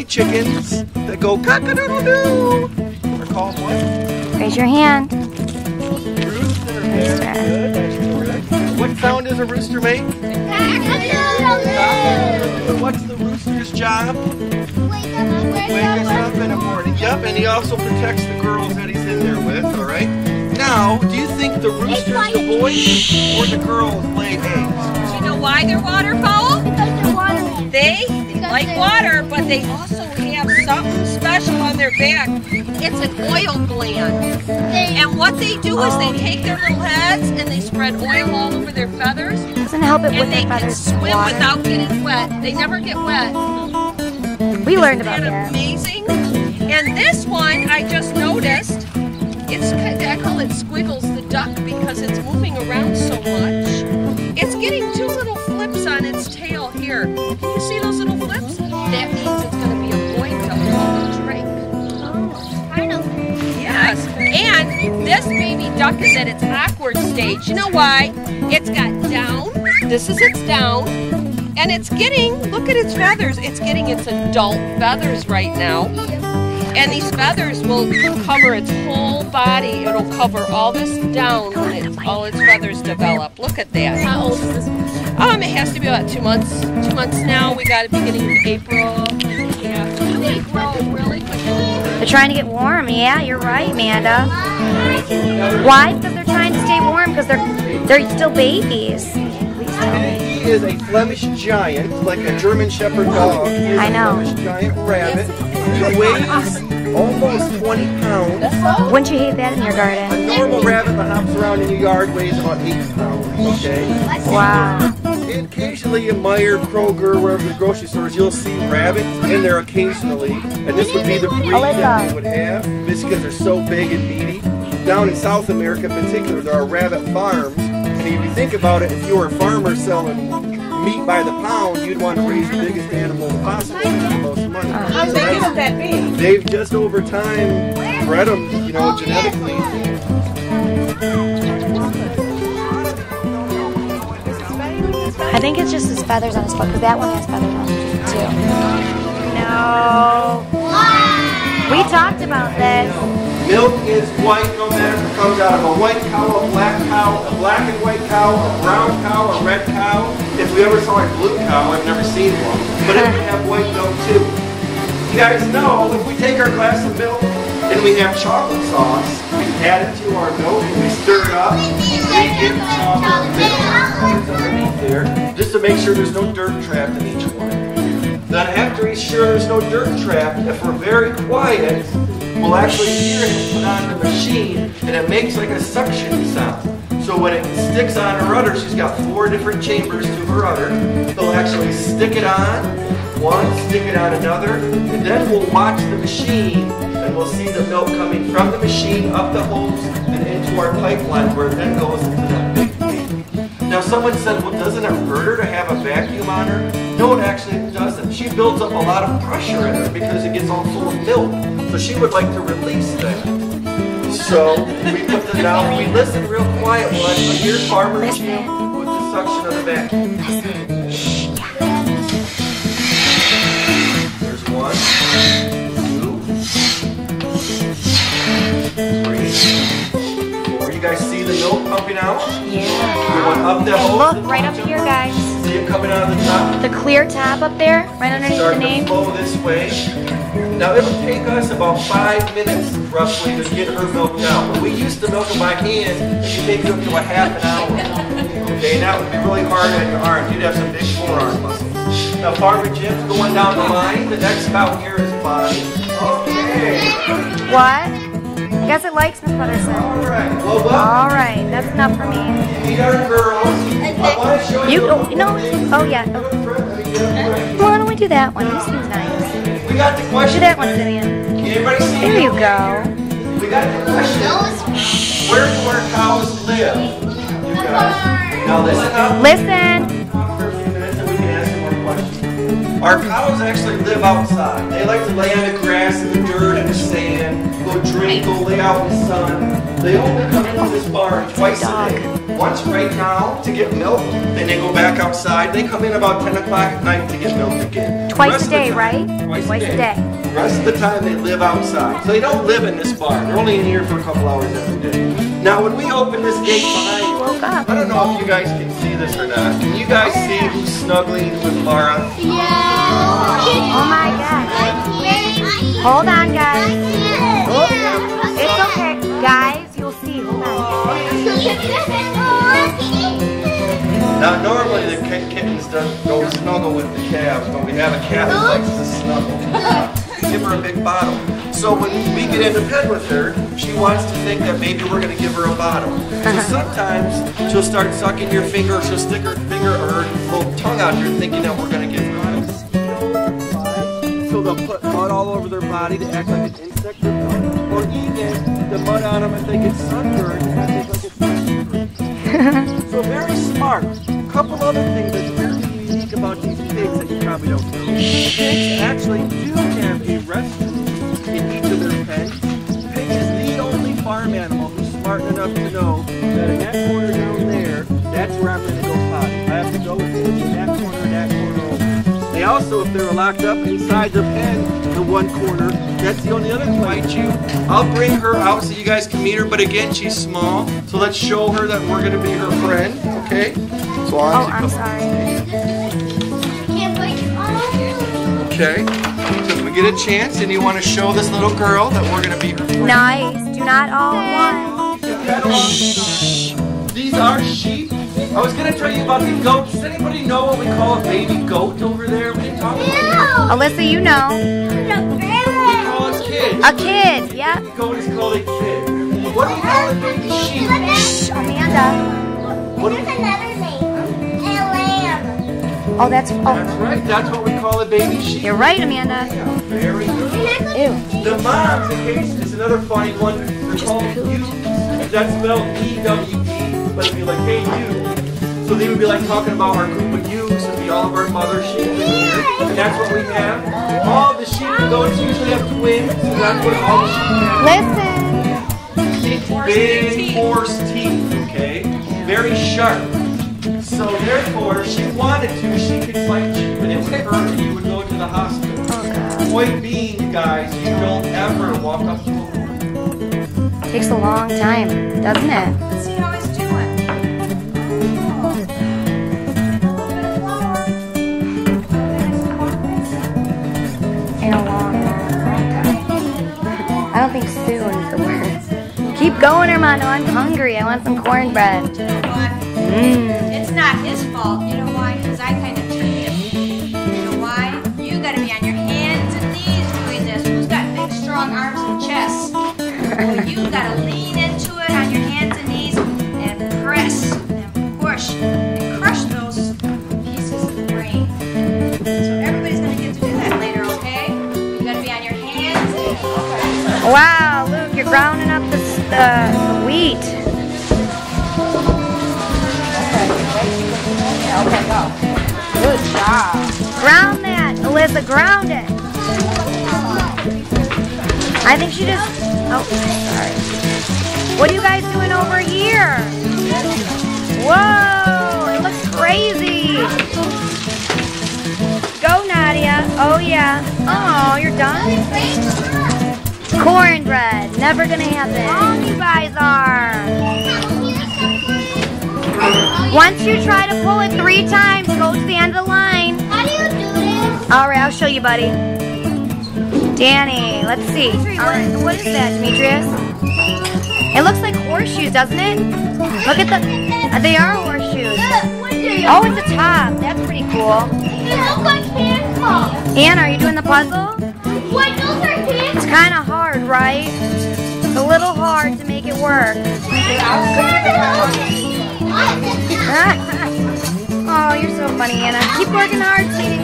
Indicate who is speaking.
Speaker 1: white chickens that go cock-a-doodle-doo are called what?
Speaker 2: Raise your hand.
Speaker 1: Rooster. What sound does a rooster make? What's the rooster's job? Wake us up in the morning. Yep, and he also protects the girls that he's in there with, alright? Now, do you think the roosters, the boys, or the girls lay eggs?
Speaker 3: Do you know why they're waterfowl?
Speaker 4: Because they're watermen.
Speaker 3: They like water, but they also have something special on their back. It's an oil gland. And what they do is they take their little heads and they spread oil all over their feathers.
Speaker 2: Doesn't help it with
Speaker 3: And they
Speaker 2: their
Speaker 3: can
Speaker 2: feathers.
Speaker 3: swim
Speaker 2: Water.
Speaker 3: without getting wet. They never get wet.
Speaker 2: We learned about
Speaker 3: Isn't
Speaker 2: that.
Speaker 3: that amazing? And this one, I just noticed, I call it Squiggles the duck because it's moving around so much. It's getting two little flips on its tail here. Can you see those little flips? That means it's going to be a boy duck called a drake.
Speaker 4: I know.
Speaker 3: Yes, and this baby duck is at its awkward stage. You know why? It's got down. This is its down. And it's getting, look at its feathers. It's getting its adult feathers right now. And these feathers will cover its whole body. It'll cover all this down when all its feathers develop. Look at that.
Speaker 4: How old is this one?
Speaker 3: It has to be about 2 months. 2 months now. We got it beginning of April. Yeah, they grow really quickly.
Speaker 2: They're trying to get warm. Yeah, you're right, Amanda. Why? Because they're trying to stay warm because they're still babies.
Speaker 1: He is a Flemish giant, like a German Shepherd dog. He is
Speaker 2: I know.
Speaker 1: a Flemish giant rabbit. He weighs almost 20 pounds.
Speaker 2: Wouldn't you hate that in your
Speaker 1: A
Speaker 2: garden?
Speaker 1: normal rabbit that hops around in your yard weighs about 8 pounds, okay?
Speaker 2: Wow.
Speaker 1: And occasionally in Meijer, Kroger, wherever the grocery stores, you'll see rabbits in there occasionally. And this would be the breed that they would have, just because they're so big and meaty. Down in South America in particular, there are rabbit farms. And if you think about it, if you were a farmer selling meat by the pound, you'd want to raise the biggest animal possible to get the most money.
Speaker 3: How big is that big?
Speaker 1: They've just over time bred them, you know, genetically.
Speaker 2: I think it's just his feathers on his foot because that one has feathers on it too. No. We talked about this.
Speaker 1: Milk is white no matter if it comes out of a white cow, a black and white cow, a brown cow, a red cow. If we ever saw a blue cow, I've never seen one. But it would have white milk too. You guys know, if we take our glass of milk and we have chocolate sauce, we add it to our milk and we stir it up, we get chocolate milk underneath there, just to make sure there's no dirt trapped in each one. Then after he's sure there's no dirt trapped, if we're very quiet, we'll actually hear him put on the machine, and it makes like a suction sound. So when it sticks on her udder, she's got 4 different chambers to her udder. They'll actually stick it on one, stick it on another, and then we'll watch the machine, and we'll see the milk coming from the machine up the hose and into our pipeline, where it then goes into that big tank. Now someone said, well, doesn't it hurt her to have a vacuum on her? No, it actually doesn't. She builds up a lot of pressure in her because it gets all full of milk. So she would like to release that. So we put them down, we listen real quiet while I hear Farmer Jim with the suction of the vacuum. There's 1, 2, 3, 4. You guys see the milk pumping out?
Speaker 2: Yeah.
Speaker 1: Going up that hose.
Speaker 2: Look, right up here, guys.
Speaker 1: See it coming out of the top?
Speaker 2: The clear tab up there, right underneath the
Speaker 1: Starting to
Speaker 2: name.
Speaker 1: flow this way. Now it'll take us about 5 minutes roughly to get her milked out. When we used to milk them by hand, it could take up to a half an hour. Okay, that would be really hard on your arms. You'd have some big forearm muscles. Now Farmer Jim's going down the line. The next cow here is Bonnie. Okay.
Speaker 2: What? I guess it likes Miss Butterson.
Speaker 1: Alright, well,
Speaker 2: All right, that's enough for me.
Speaker 1: these are girls. I want to show you.
Speaker 2: Oh yeah. Oh. Well, why don't we do that one? This seems nice.
Speaker 1: We got the
Speaker 2: Do
Speaker 1: question.
Speaker 2: that one, Vivian.
Speaker 1: Can anybody see
Speaker 2: There you
Speaker 1: it?
Speaker 2: go.
Speaker 1: We got the question. Where do our cows live? You guys. Now listen up.
Speaker 2: Listen.
Speaker 1: For a few minutes and we can ask some more questions. Our cows actually live outside. They like to lay on the grass and the dirt and the sand, go drink, go lay out in the sun. They only come into this barn twice a day. Once right now to get milk, then they go back outside. They come in about 10 o'clock at night to get milk again.
Speaker 2: Twice a day, right?
Speaker 1: Twice a day. The rest of the time they live outside. So they don't live in this barn. They're only in here for a couple hours every day. Now when we open this gate behind you,
Speaker 2: Woke up.
Speaker 1: I don't know if you guys can see this or not. Can you guys see who's snuggling with Laura?
Speaker 2: Oh my God. Hold on, guys. Oh, it's okay. Guys, you'll see. Hold on.
Speaker 1: Now normally the kittens don't snuggle with the calves, but we have a cat that likes to snuggle. We give her a big bottle. So when we get into bed with her, she wants to think that maybe we're going to give her a bottle. So sometimes she'll start sucking your finger, she'll stick her finger or her little tongue out there thinking that we're going to give her a bottle. So they'll put mud all over their body to act like an insect repellent, or even the mud on them if they get sunburned to act like it's sunburned. So very smart. A couple other things that's very unique about these pigs that you probably don't know. Pigs actually do have a restroom in each of their pens. Pig is the only farm animal who's smart enough to know that in that corner down there, that's where I'm going to go potty. I have to go in that corner over. They also, if they're locked up inside their pen, the one corner, that's the only other place you. I'll bring her out so you guys can meet her, but again, she's small, so let's show her that we're going to be her friend, okay? So
Speaker 2: I'm sorry.
Speaker 1: Okay, so if we get a chance and you want to show this little girl that we're going to be her friend.
Speaker 2: Nice. Do not all at once.
Speaker 1: These are sheep. I was going to tell you about the goats. Does anybody know what we call a baby goat over there? What are you talking about?
Speaker 2: Alyssa, you know.
Speaker 1: We call it kids.
Speaker 2: A kid, yep.
Speaker 1: A goat is called a kid. What do you call a baby sheep?
Speaker 2: Shh, Amanda.
Speaker 4: There's another name. A lamb.
Speaker 2: Oh, that's
Speaker 1: right. That's what we call a baby sheep.
Speaker 2: You're right, Amanda.
Speaker 1: Yeah, very good.
Speaker 2: Ew.
Speaker 1: The moms, in case, is another funny one. They're called ewes. That's spelled E-W-E. But it'd be like, hey, you. So they would be like talking about our group of ewes. It'd be all of our mother sheep in here. And that's what we have. All the sheep and goats usually have twins. So that's what all the sheep have.
Speaker 2: Listen.
Speaker 1: Big horse teeth, okay? Very sharp. So therefore, if she wanted to, she could fight you, but it would hurt and you would go to the hospital. Point being, guys, you don't ever walk up to a woman.
Speaker 2: Takes a long time, doesn't it?
Speaker 3: Let's see how he's doing.
Speaker 2: In a long time. I don't think soon is the word. Keep going, Armando. I'm hungry. I want some cornbread.
Speaker 3: You know what? It's not his fault. You know why? Because I kind of treated him. You know why? You got to be on your hands and knees doing this. Who's got big, strong arms and chests? Well, you got to lean into it on your hands and knees and press and push and crush those pieces of the brain. So everybody's going to get to do that later, okay? You got to be on your hands and knees.
Speaker 2: Wow, Luke, you're grounding up the wheat.
Speaker 3: Good job.
Speaker 2: Ground that, Alyssa, ground it. I think she just, oh, sorry. What are you guys doing over here? Whoa, it looks crazy. Go, Nadia. Oh, yeah. Oh, you're done? Cornbread, never gonna happen. Oh, you guys are. Once you try to pull it 3 times, go to the end of the line.
Speaker 4: How do you do this?
Speaker 2: All right, I'll show you, buddy. Danny, let's see. All right, what is that, Demetrius? It looks like horseshoes, doesn't it? Look at the, they are horseshoes. Oh, it's a top. That's pretty cool.
Speaker 4: They look like handballs.
Speaker 2: Anna, are you doing the puzzle?
Speaker 4: Wait, those are handballs.
Speaker 2: It's kind of hard, right? It's a little hard to make it work. Oh, you're so funny, Anna. Keep working hard, sweetie.